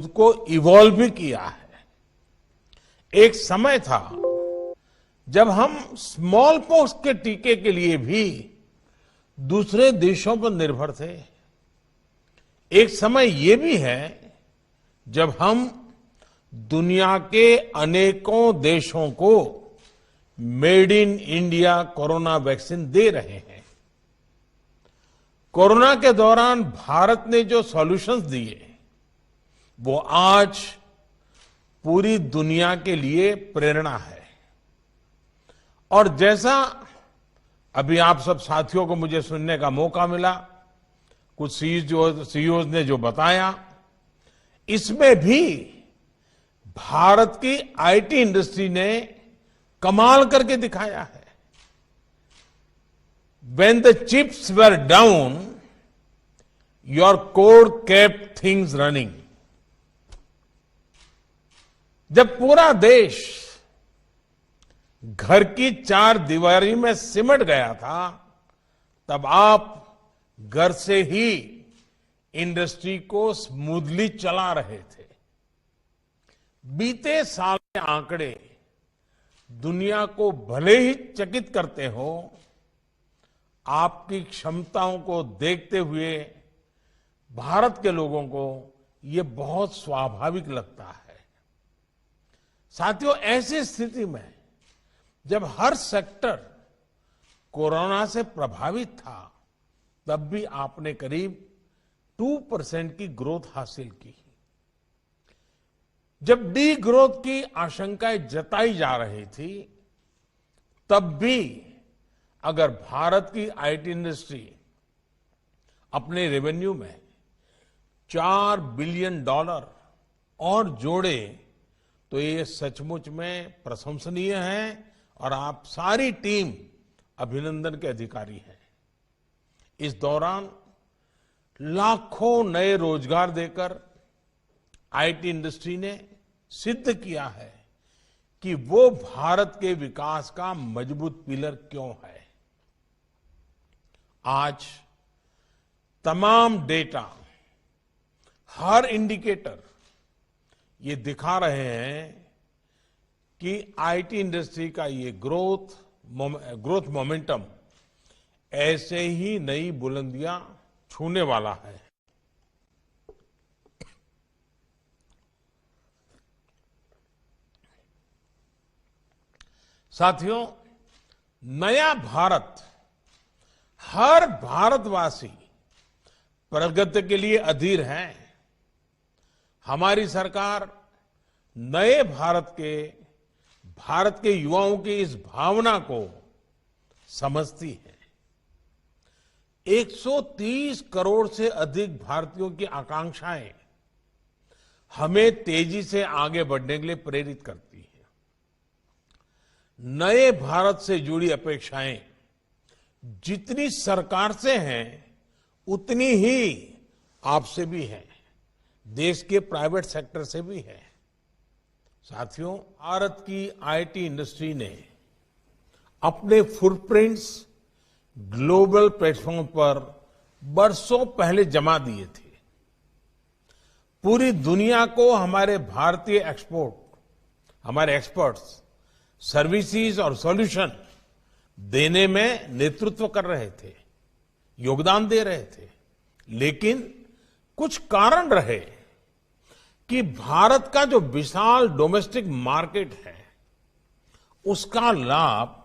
को इवॉल्व भी किया है। एक समय था जब हम स्मॉल पॉक्स के टीके के लिए भी दूसरे देशों पर निर्भर थे। एक समय ये भी है जब हम दुनिया के अनेकों देशों को made in India corona vaccine दे रहे हैं। कोरोना के दौरान भारत ने जो सॉल्यूशंस दिए वो आज पूरी दुनिया के लिए प्रेरणा है। और जैसा अभी आप सब साथियों को मुझे सुनने का मौका मिला, कुछ सीईओ ने जो बताया, इसमें भी भारत की आईटी इंडस्ट्री ने कमाल करके दिखाया है। When the chips were down, your core kept things running. जब पूरा देश घर की चार दीवारी में सिमट गया था, तब आप घर से ही इंडस्ट्री को स्मूथली चला रहे थे। बीते साल के आंकड़े दुनिया को भले ही चकित करते हो, आपकी क्षमताओं को देखते हुए भारत के लोगों को ये बहुत स्वाभाविक लगता है। साथियों, ऐसी स्थिति में जब हर सेक्टर कोरोना से प्रभावित था, तब भी आपने करीब 2% की ग्रोथ हासिल की। जब डी ग्रोथ की आशंकाएं जताई जा रही थी, तब भी अगर भारत की आईटी इंडस्ट्री अपने रेवेन्यू में $4 बिलियन और जोड़े तो ये सचमुच में प्रशंसनीय है और आप सारी टीम अभिनंदन के अधिकारी हैं। इस दौरान लाखों नए रोजगार देकर आईटी इंडस्ट्री ने सिद्ध किया है कि वो भारत के विकास का मजबूत पिलर क्यों है। आज तमाम डेटा, हर इंडिकेटर ये दिखा रहे हैं कि आईटी इंडस्ट्री का ये ग्रोथ मोमेंटम ऐसे ही नई बुलंदियां छूने वाला है। साथियों, नया भारत, हर भारतवासी प्रगति के लिए अधीर है। हमारी सरकार नए भारत के युवाओं की इस भावना को समझती है। 130 करोड़ से अधिक भारतीयों की आकांक्षाएं हमें तेजी से आगे बढ़ने के लिए प्रेरित करती है। नए भारत से जुड़ी अपेक्षाएं जितनी सरकार से हैं, उतनी ही आपसे भी है, देश के प्राइवेट सेक्टर से भी है। साथियों, भारत की आईटी इंडस्ट्री ने अपने फुटप्रिंट्स ग्लोबल प्लेटफॉर्म पर बरसों पहले जमा दिए थे। पूरी दुनिया को हमारे एक्सपर्ट्स सर्विसेज और सॉल्यूशन देने में नेतृत्व कर रहे थे, योगदान दे रहे थे। लेकिन कुछ कारण रहे कि भारत का जो विशाल डोमेस्टिक मार्केट है, उसका लाभ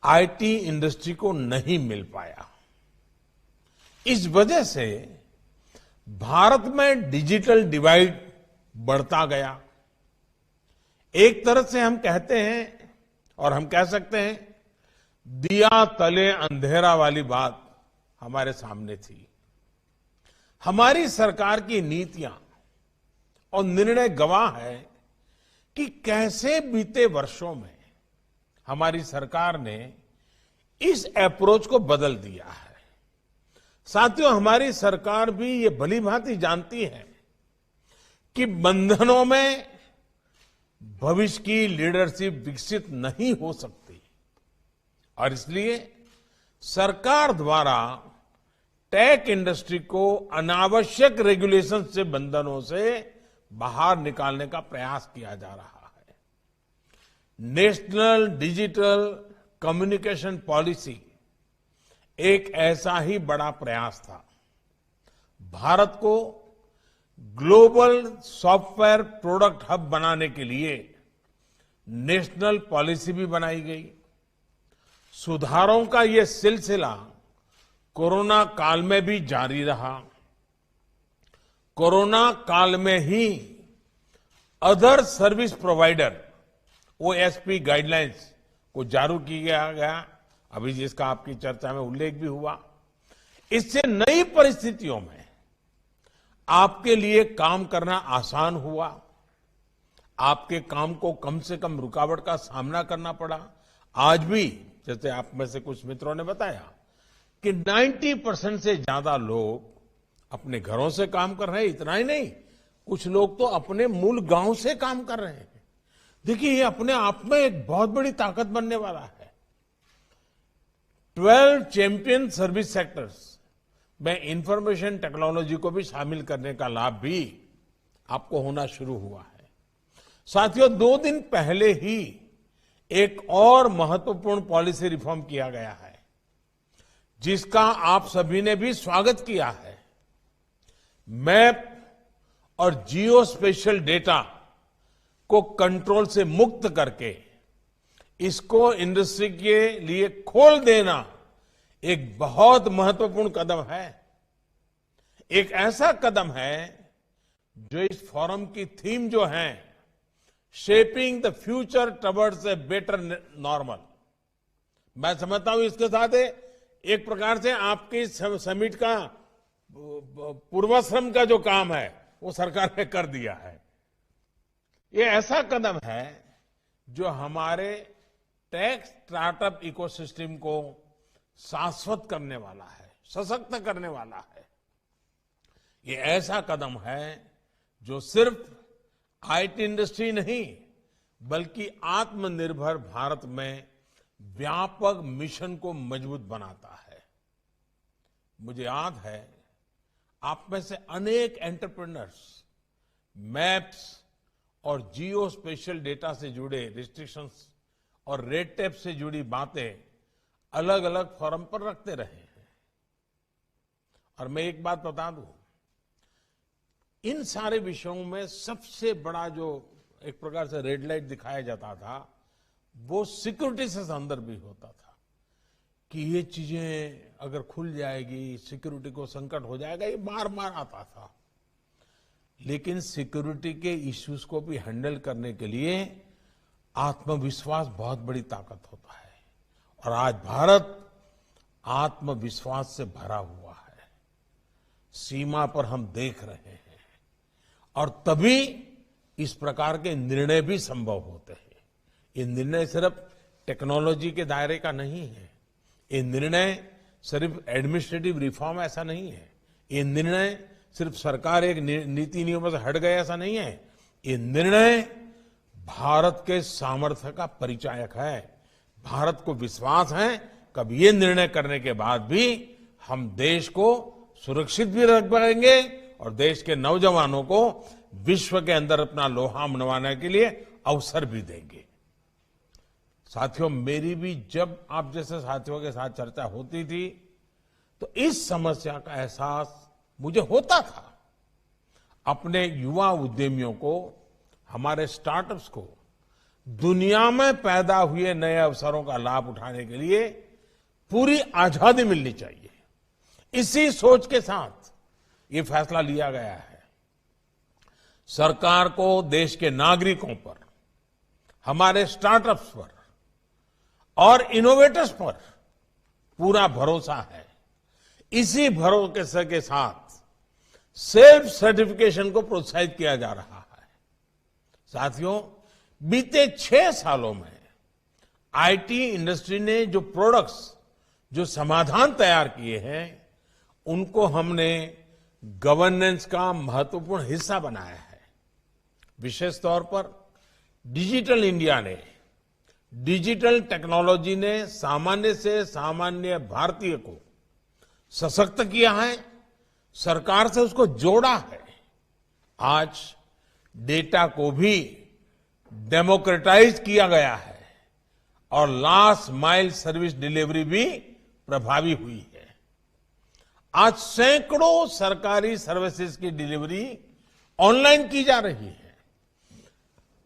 आईटी इंडस्ट्री को नहीं मिल पाया। इस वजह से भारत में डिजिटल डिवाइड बढ़ता गया। एक तरह से हम कहते हैं, और हम कह सकते हैं, दिया तले अंधेरा वाली बात हमारे सामने थी। हमारी सरकार की नीतियां और निर्णय गवाह है कि कैसे बीते वर्षों में हमारी सरकार ने इस अप्रोच को बदल दिया है। साथियों, हमारी सरकार भी ये भलीभांति जानती है कि बंधनों में भविष्य की लीडरशिप विकसित नहीं हो सकती, और इसलिए सरकार द्वारा टेक इंडस्ट्री को अनावश्यक रेगुलेशन से, बंधनों से बाहर निकालने का प्रयास किया जा रहा है। नेशनल डिजिटल कम्युनिकेशन पॉलिसी एक ऐसा ही बड़ा प्रयास था। भारत को ग्लोबल सॉफ्टवेयर प्रोडक्ट हब बनाने के लिए नेशनल पॉलिसी भी बनाई गई। सुधारों का ये सिलसिला कोरोना काल में भी जारी रहा। कोरोना काल में ही other service provider OSP guidelines को जारी किया गया, अभी जिसका आपकी चर्चा में उल्लेख भी हुआ। इससे नई परिस्थितियों में आपके लिए काम करना आसान हुआ। आपके काम को कम से कम रुकावट का सामना करना पड़ा। आज भी जैसे आप में से कुछ मित्रों ने बताया कि 90% से ज्यादा लोग अपने घरों से काम कर रहे हैं। इतना ही नहीं, कुछ लोग तो अपने मूल गांव से काम कर रहे हैं। देखिए, ये अपने आप में एक बहुत बड़ी ताकत बनने वाला है। 12 चैंपियन सर्विस सेक्टर्स में इंफॉर्मेशन टेक्नोलॉजी को भी शामिल करने का लाभ भी आपको होना शुरू हुआ है। साथियों, 2 दिन पहले ही एक और महत्वपूर्ण पॉलिसी रिफॉर्म किया गया है, जिसका आप सभी ने भी स्वागत किया है। मैप और जियो स्पेशल डेटा को कंट्रोल से मुक्त करके इसको इंडस्ट्री के लिए खोल देना एक बहुत महत्वपूर्ण कदम है। एक ऐसा कदम है जो इस फोरम की थीम जो है, shaping the future towards a better normal, मैं समझता हूं इसके साथ एक प्रकार से आपकी समिट का पूर्वाश्रम का जो काम है वो सरकार ने कर दिया है। ये ऐसा कदम है जो हमारे टेक स्टार्टअप इकोसिस्टम को शाश्वत करने वाला है, सशक्त करने वाला है। ये ऐसा कदम है जो सिर्फ आईटी इंडस्ट्री नहीं, बल्कि आत्मनिर्भर भारत में व्यापक मिशन को मजबूत बनाता है। मुझे याद है, आप में से अनेक एंटरप्रेन्योर्स मैप्स और जियो स्पेशल डेटा से जुड़े रिस्ट्रिक्शंस और रेड टेप से जुड़ी बातें अलग अलग फोरम पर रखते रहे हैं। और मैं एक बात बता दूं, इन सारे विषयों में सबसे बड़ा जो एक प्रकार से रेड लाइट दिखाया जाता था, वो सिक्योरिटी से संदर्भ भी होता था कि ये चीजें अगर खुल जाएगी, सिक्योरिटी को संकट हो जाएगा, ये बार बार आता था। लेकिन सिक्योरिटी के इश्यूज को भी हैंडल करने के लिए आत्मविश्वास बहुत बड़ी ताकत होता है। और आज भारत आत्मविश्वास से भरा हुआ है। सीमा पर हम देख रहे हैं, और तभी इस प्रकार के निर्णय भी संभव होते हैं। ये निर्णय सिर्फ टेक्नोलॉजी के दायरे का नहीं है। ये निर्णय सिर्फ एडमिनिस्ट्रेटिव रिफॉर्म ऐसा नहीं है। ये निर्णय सिर्फ सरकार एक नीति नियमों से हट गए ऐसा नहीं है। ये निर्णय भारत के सामर्थ्य का परिचायक है। भारत को विश्वास है कब ये निर्णय करने के बाद भी हम देश को सुरक्षित भी रख पाएंगे और देश के नौजवानों को विश्व के अंदर अपना लोहा मनवाने के लिए अवसर भी देंगे। साथियों, मेरी भी जब आप जैसे साथियों के साथ चर्चा होती थी तो इस समस्या का एहसास मुझे होता था। अपने युवा उद्यमियों को, हमारे स्टार्टअप्स को दुनिया में पैदा हुए नए अवसरों का लाभ उठाने के लिए पूरी आजादी मिलनी चाहिए। इसी सोच के साथ ये फैसला लिया गया है। सरकार को देश के नागरिकों पर, हमारे स्टार्टअप्स पर और इनोवेटर्स पर पूरा भरोसा है। इसी भरोसे के साथ सेल्फ सर्टिफिकेशन को प्रोत्साहित किया जा रहा है। साथियों, बीते 6 सालों में आईटी इंडस्ट्री ने जो प्रोडक्ट्स, जो समाधान तैयार किए हैं, उनको हमने गवर्नेंस का महत्वपूर्ण हिस्सा बनाया है। विशेष तौर पर डिजिटल इंडिया ने, डिजिटल टेक्नोलॉजी ने सामान्य से सामान्य भारतीय को सशक्त किया है, सरकार से उसको जोड़ा है। आज डेटा को भी डेमोक्रेटाइज किया गया है और लास्ट माइल सर्विस डिलीवरी भी प्रभावी हुई है। आज सैकड़ों सरकारी सर्विसेज की डिलीवरी ऑनलाइन की जा रही है।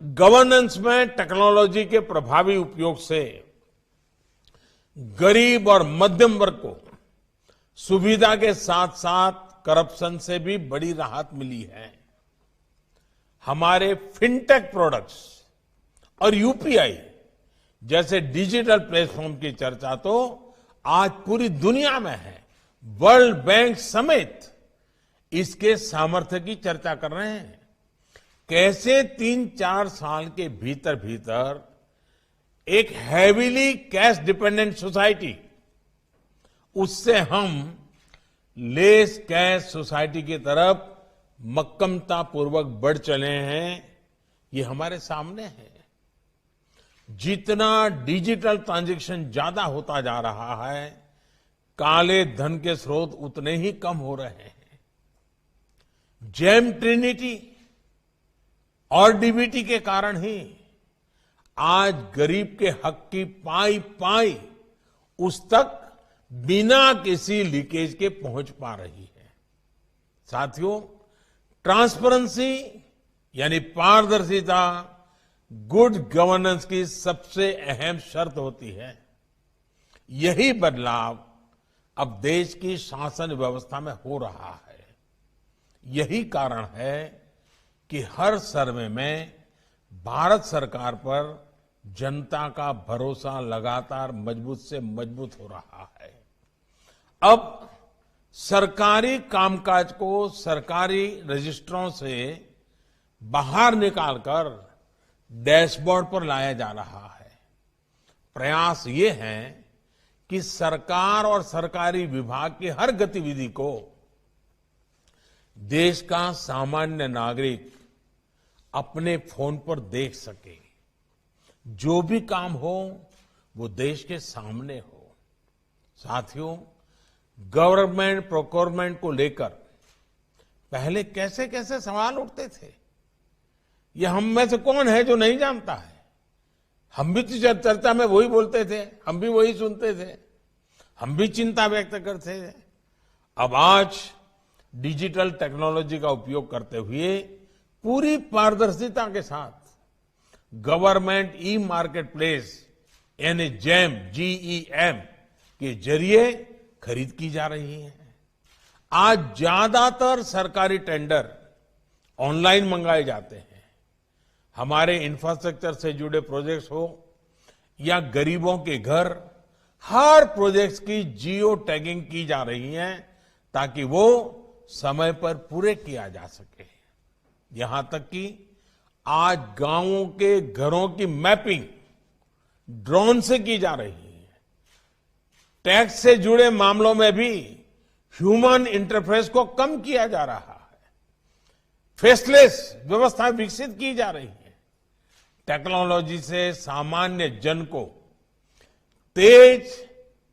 गवर्नेंस में टेक्नोलॉजी के प्रभावी उपयोग से गरीब और मध्यम वर्ग को सुविधा के साथ साथ करप्शन से भी बड़ी राहत मिली है। हमारे फिनटेक प्रोडक्ट्स और यूपीआई जैसे डिजिटल प्लेटफॉर्म की चर्चा तो आज पूरी दुनिया में है। वर्ल्ड बैंक समेत इसके सामर्थ्य की चर्चा कर रहे हैं। कैसे 3-4 साल के भीतर भीतर एक हैवीली कैश डिपेंडेंट सोसाइटी उससे हम लेस कैश सोसाइटी की तरफ मक्कमता पूर्वक बढ़ चले हैं, ये हमारे सामने है। जितना डिजिटल ट्रांजैक्शन ज्यादा होता जा रहा है, काले धन के स्रोत उतने ही कम हो रहे हैं। जेम ट्रिनिटी और डीबीटी के कारण ही आज गरीब के हक की पाई पाई उस तक बिना किसी लीकेज के पहुंच पा रही है। साथियों, ट्रांसपेरेंसी यानी पारदर्शिता गुड गवर्नेंस की सबसे अहम शर्त होती है। यही बदलाव अब देश की शासन व्यवस्था में हो रहा है। यही कारण है कि हर सर्वे में भारत सरकार पर जनता का भरोसा लगातार मजबूत से मजबूत हो रहा है। अब सरकारी कामकाज को सरकारी रजिस्ट्रों से बाहर निकालकर डैशबोर्ड पर लाया जा रहा है। प्रयास ये है कि सरकार और सरकारी विभाग की हर गतिविधि को देश का सामान्य नागरिक अपने फोन पर देख सके। जो भी काम हो वो देश के सामने हो। साथियों, गवर्नमेंट प्रोक्योरमेंट को लेकर पहले कैसे कैसे सवाल उठते थे, ये हम में से कौन है जो नहीं जानता है। हम भी तो चर्चा में वही बोलते थे, हम भी वही सुनते थे, हम भी चिंता व्यक्त करते थे। अब आज डिजिटल टेक्नोलॉजी का उपयोग करते हुए पूरी पारदर्शिता के साथ गवर्नमेंट ई मार्केट प्लेस यानी जेम GEM के जरिए खरीद की जा रही है। आज ज्यादातर सरकारी टेंडर ऑनलाइन मंगाए जाते हैं। हमारे इंफ्रास्ट्रक्चर से जुड़े प्रोजेक्ट्स हो या गरीबों के घर, हर प्रोजेक्ट्स की जियो टैगिंग की जा रही है ताकि वो समय पर पूरे किया जा सके। यहां तक कि आज गांवों के घरों की मैपिंग ड्रोन से की जा रही है। टैक्स से जुड़े मामलों में भी ह्यूमन इंटरफेस को कम किया जा रहा है। फेसलेस व्यवस्था विकसित की जा रही है। टेक्नोलॉजी से सामान्य जन को तेज,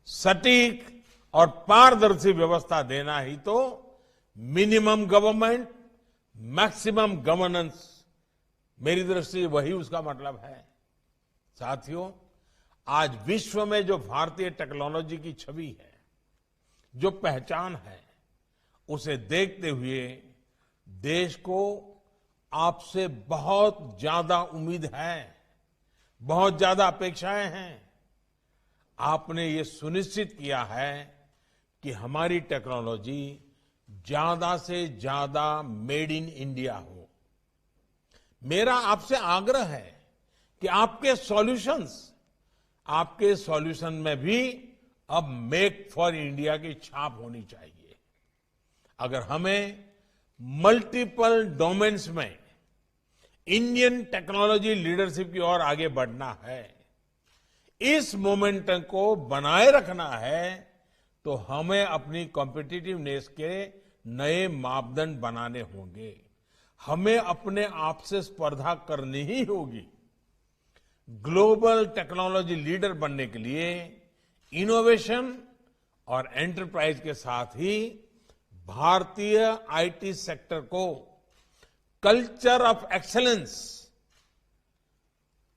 सटीक और पारदर्शी व्यवस्था देना ही तो मिनिमम गवर्नमेंट, मैक्सिमम गवर्नेंस, मेरी दृष्टि से वही उसका मतलब है। साथियों, आज विश्व में जो भारतीय टेक्नोलॉजी की छवि है, जो पहचान है, उसे देखते हुए देश को आपसे बहुत ज्यादा उम्मीद है, बहुत ज्यादा अपेक्षाएं हैं। आपने ये सुनिश्चित किया है कि हमारी टेक्नोलॉजी ज्यादा से ज्यादा मेड इन इंडिया हो। मेरा आपसे आग्रह है कि आपके सॉल्यूशन में भी अब मेक फॉर इंडिया की छाप होनी चाहिए। अगर हमें मल्टीपल डोमेन्स में इंडियन टेक्नोलॉजी लीडरशिप की ओर आगे बढ़ना है, इस मोमेंटम को बनाए रखना है, तो हमें अपनी कॉम्पिटिटिवनेस के नए मापदंड बनाने होंगे। हमें अपने आप से स्पर्धा करनी ही होगी। ग्लोबल टेक्नोलॉजी लीडर बनने के लिए इनोवेशन और एंटरप्राइज के साथ ही भारतीय आईटी सेक्टर को कल्चर ऑफ एक्सेलेंस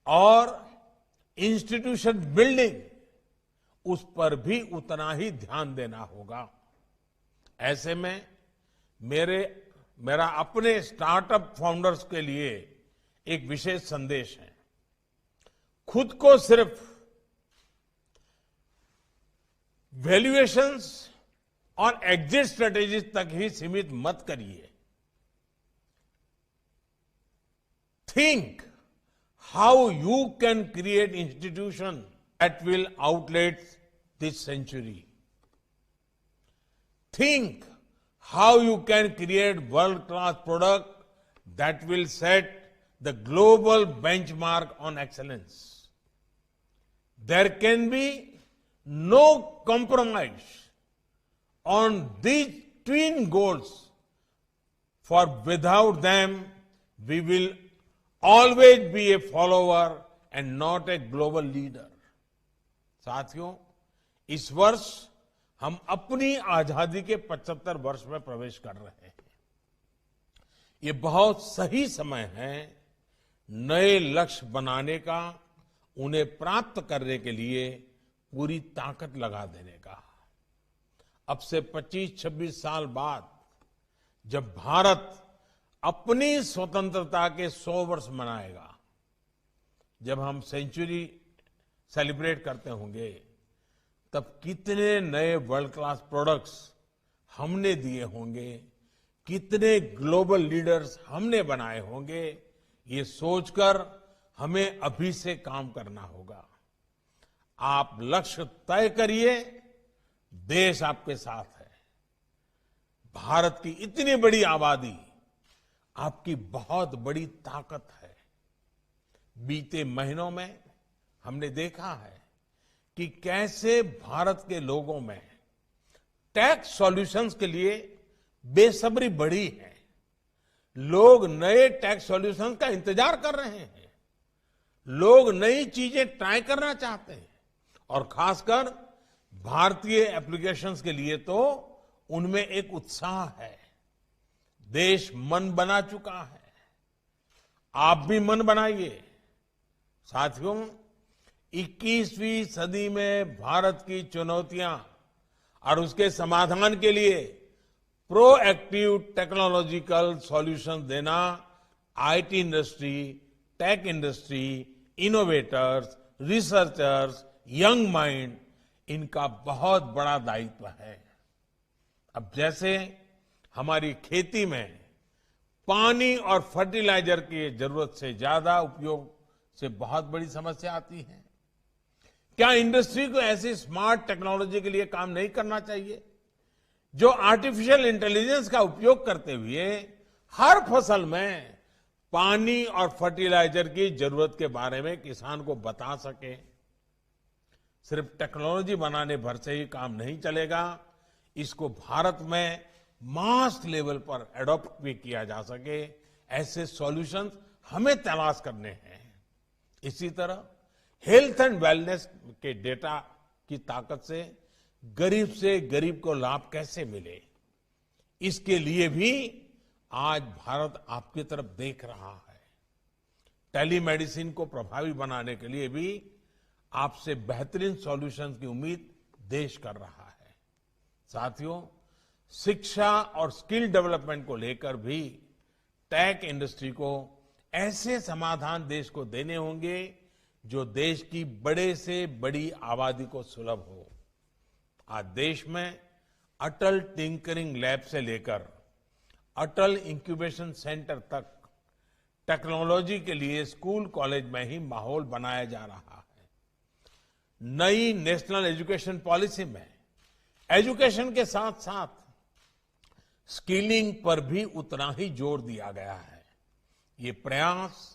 और इंस्टीट्यूशन बिल्डिंग, उस पर भी उतना ही ध्यान देना होगा। ऐसे में मेरा अपने स्टार्टअप फाउंडर्स के लिए एक विशेष संदेश है। खुद को सिर्फ वैल्यूएशंस और एग्जिट स्ट्रेटेजीज तक ही सीमित मत करिए। Think how you can create institution that will outlet this century. Think how you can create world-class product that will set the global benchmark on excellence. There can be no compromise on these twin goals, for without them, we will always be a follower and not a global leader. साथियों, इस वर्ष हम अपनी आजादी के 75 वर्ष में प्रवेश कर रहे हैं। ये बहुत सही समय है नए लक्ष्य बनाने का, उन्हें प्राप्त करने के लिए पूरी ताकत लगा देने का। अब से 25-26 साल बाद जब भारत अपनी स्वतंत्रता के 100 वर्ष मनाएगा, जब हम सेंचुरी सेलिब्रेट करते होंगे, तब कितने नए वर्ल्ड क्लास प्रोडक्ट्स हमने दिए होंगे, कितने ग्लोबल लीडर्स हमने बनाए होंगे, ये सोचकर हमें अभी से काम करना होगा। आप लक्ष्य तय करिए, देश आपके साथ है। भारत की इतनी बड़ी आबादी आपकी बहुत बड़ी ताकत है। बीते महीनों में हमने देखा है कि कैसे भारत के लोगों में टैक्स सॉल्यूशंस के लिए बेसब्री बढ़ी है। लोग नए टैक्स सॉल्यूशंस का इंतजार कर रहे हैं। लोग नई चीजें ट्राई करना चाहते हैं और खासकर भारतीय एप्लीकेशंस के लिए तो उनमें एक उत्साह है। देश मन बना चुका है, आप भी मन बनाइए। साथियों, 21वीं सदी में भारत की चुनौतियां और उसके समाधान के लिए प्रोएक्टिव टेक्नोलॉजिकल सॉल्यूशन देना IT industry, tech industry, innovators, researchers, young mind, इनका बहुत बड़ा दायित्व है। अब जैसे हमारी खेती में पानी और फर्टिलाइजर की जरूरत से ज्यादा उपयोग से बहुत बड़ी समस्या आती है, क्या इंडस्ट्री को ऐसी स्मार्ट टेक्नोलॉजी के लिए काम नहीं करना चाहिए जो आर्टिफिशियल इंटेलिजेंस का उपयोग करते हुए हर फसल में पानी और फर्टिलाइजर की जरूरत के बारे में किसान को बता सके? सिर्फ टेक्नोलॉजी बनाने भर से ही काम नहीं चलेगा, इसको भारत में मास लेवल पर एडॉप्ट भी किया जा सके, ऐसे सॉल्यूशंस हमें तलाश करने हैं। इसी तरह हेल्थ एंड वेलनेस के डेटा की ताकत से गरीब को लाभ कैसे मिले, इसके लिए भी आज भारत आपकी तरफ देख रहा है। टेलीमेडिसिन को प्रभावी बनाने के लिए भी आपसे बेहतरीन सॉल्यूशंस की उम्मीद देश कर रहा है। साथियों, शिक्षा और स्किल डेवलपमेंट को लेकर भी टेक इंडस्ट्री को ऐसे समाधान देश को देने होंगे जो देश की बड़े से बड़ी आबादी को सुलभ हो। आज देश में अटल टिंकरिंग लैब से लेकर अटल इंक्यूबेशन सेंटर तक टेक्नोलॉजी के लिए स्कूल कॉलेज में ही माहौल बनाया जा रहा है। नई नेशनल एजुकेशन पॉलिसी में एजुकेशन के साथ साथ स्किलिंग पर भी उतना ही जोर दिया गया है। ये प्रयास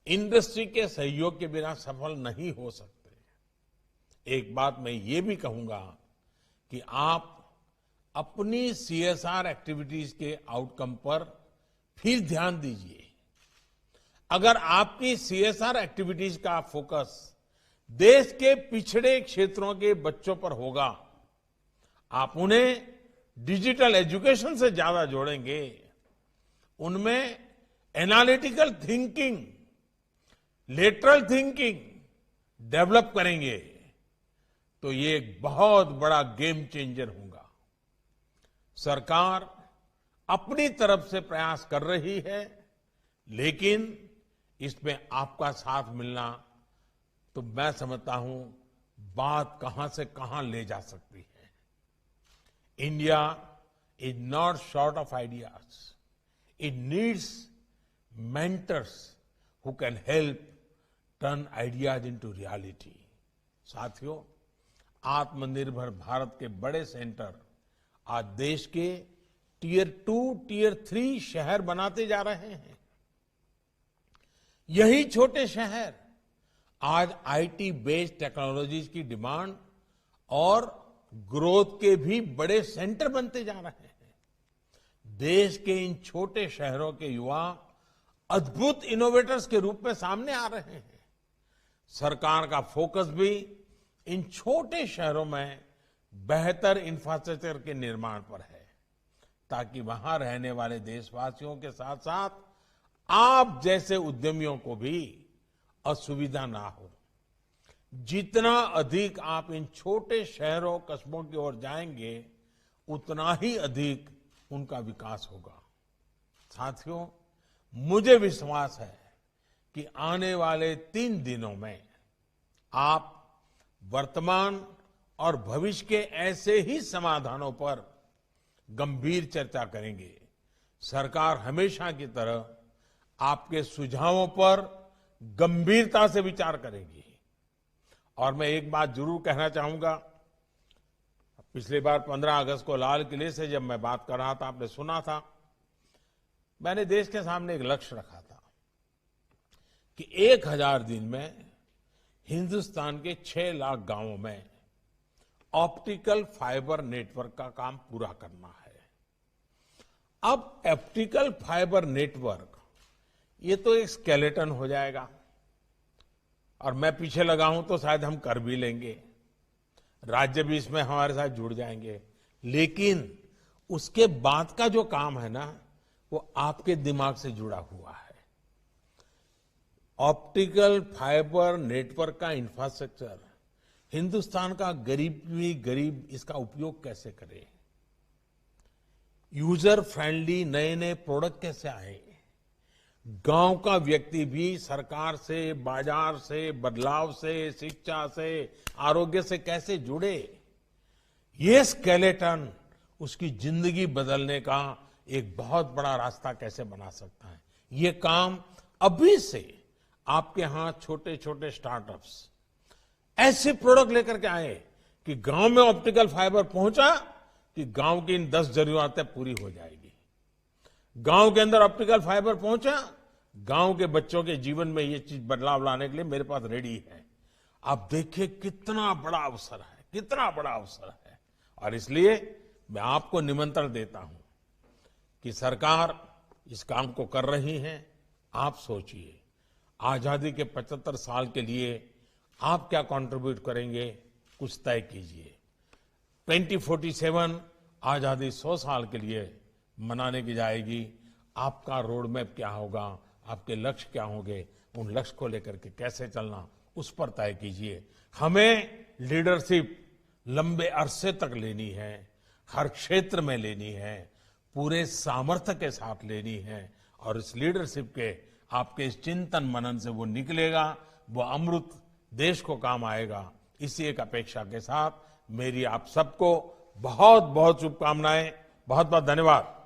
इंडस्ट्री के सहयोग के बिना सफल नहीं हो सकते। एक बात मैं ये भी कहूंगा कि आप अपनी सीएसआर एक्टिविटीज के आउटकम पर फिर ध्यान दीजिए। अगर आपकी सीएसआर एक्टिविटीज का फोकस देश के पिछड़े क्षेत्रों के बच्चों पर होगा, आप उन्हें डिजिटल एजुकेशन से ज्यादा जोड़ेंगे, उनमें analytical thinking, lateral thinking develop करेंगे तो ये एक बहुत बड़ा गेम चेंजर होगा। सरकार अपनी तरफ से प्रयास कर रही है, लेकिन इसमें आपका साथ मिलना तो मैं समझता हूं बात कहां से कहां ले जा सकती है। India is not short of ideas, it needs mentors who can help turn ideas into reality. साथियों, आत्मनिर्भर भारत के बड़े सेंटर आज देश के टियर 2, टियर 3 शहर बनाते जा रहे हैं। यही छोटे शहर आज आईटी बेस्ड टेक्नोलॉजीज की डिमांड और ग्रोथ के भी बड़े सेंटर बनते जा रहे हैं। देश के इन छोटे शहरों के युवा अद्भुत इनोवेटर्स के रूप में सामने आ रहे हैं। सरकार का फोकस भी इन छोटे शहरों में बेहतर इंफ्रास्ट्रक्चर के निर्माण पर है, ताकि वहां रहने वाले देशवासियों के साथ साथ आप जैसे उद्यमियों को भी असुविधा ना हो। जितना अधिक आप इन छोटे शहरों कस्बों की ओर जाएंगे, उतना ही अधिक उनका विकास होगा। साथियों, मुझे विश्वास है कि आने वाले 3 दिनों में आप वर्तमान और भविष्य के ऐसे ही समाधानों पर गंभीर चर्चा करेंगे। सरकार हमेशा की तरह आपके सुझावों पर गंभीरता से विचार करेगी। और मैं एक बात जरूर कहना चाहूंगा, पिछली बार 15 अगस्त को लाल किले से जब मैं बात कर रहा था, आपने सुना था, मैंने देश के सामने एक लक्ष्य रखा था कि 1000 दिन में हिंदुस्तान के 6 लाख गांवों में ऑप्टिकल फाइबर नेटवर्क का काम पूरा करना है। अब ऑप्टिकल फाइबर नेटवर्क ये तो एक स्केलेटन हो जाएगा और मैं पीछे लगा हूं तो शायद हम कर भी लेंगे, राज्य भी इसमें हमारे साथ जुड़ जाएंगे, लेकिन उसके बाद का जो काम है ना, वो आपके दिमाग से जुड़ा हुआ है। ऑप्टिकल फाइबर नेटवर्क का इंफ्रास्ट्रक्चर हिंदुस्तान का गरीब भी गरीब इसका उपयोग कैसे करे, यूजर फ्रेंडली नए नए प्रोडक्ट कैसे आए, गांव का व्यक्ति भी सरकार से, बाजार से, बदलाव से, शिक्षा से, आरोग्य से कैसे जुड़े, ये स्केलेटन उसकी जिंदगी बदलने का एक बहुत बड़ा रास्ता कैसे बना सकता है। ये काम अभी से आपके यहां छोटे छोटे स्टार्टअप्स ऐसे प्रोडक्ट लेकर के आए कि गांव में ऑप्टिकल फाइबर पहुंचा कि गांव की इन 10 जरूरतें पूरी हो जाएगी। गांव के अंदर ऑप्टिकल फाइबर पहुंचा, गांव के बच्चों के जीवन में ये चीज बदलाव लाने के लिए मेरे पास रेडी है। आप देखिए कितना बड़ा अवसर है, कितना बड़ा अवसर है। और इसलिए मैं आपको निमंत्रण देता हूं कि सरकार इस काम को कर रही है। आप सोचिए, आजादी के 75 साल के लिए आप क्या कंट्रीब्यूट करेंगे, कुछ तय कीजिए। 2047 आजादी 100 साल के लिए मनाने की जाएगी। आपका रोड मैप क्या होगा, आपके लक्ष्य क्या होंगे, उन लक्ष्य को लेकर के कैसे चलना, उस पर तय कीजिए। हमें लीडरशिप लंबे अरसे तक लेनी है, हर क्षेत्र में लेनी है, पूरे सामर्थ्य के साथ लेनी है। और इस लीडरशिप के आपके इस चिंतन मनन से वो निकलेगा, वो अमृत देश को काम आएगा। इसी एक अपेक्षा के साथ मेरी आप सबको बहुत बहुत शुभकामनाएं, बहुत बहुत धन्यवाद।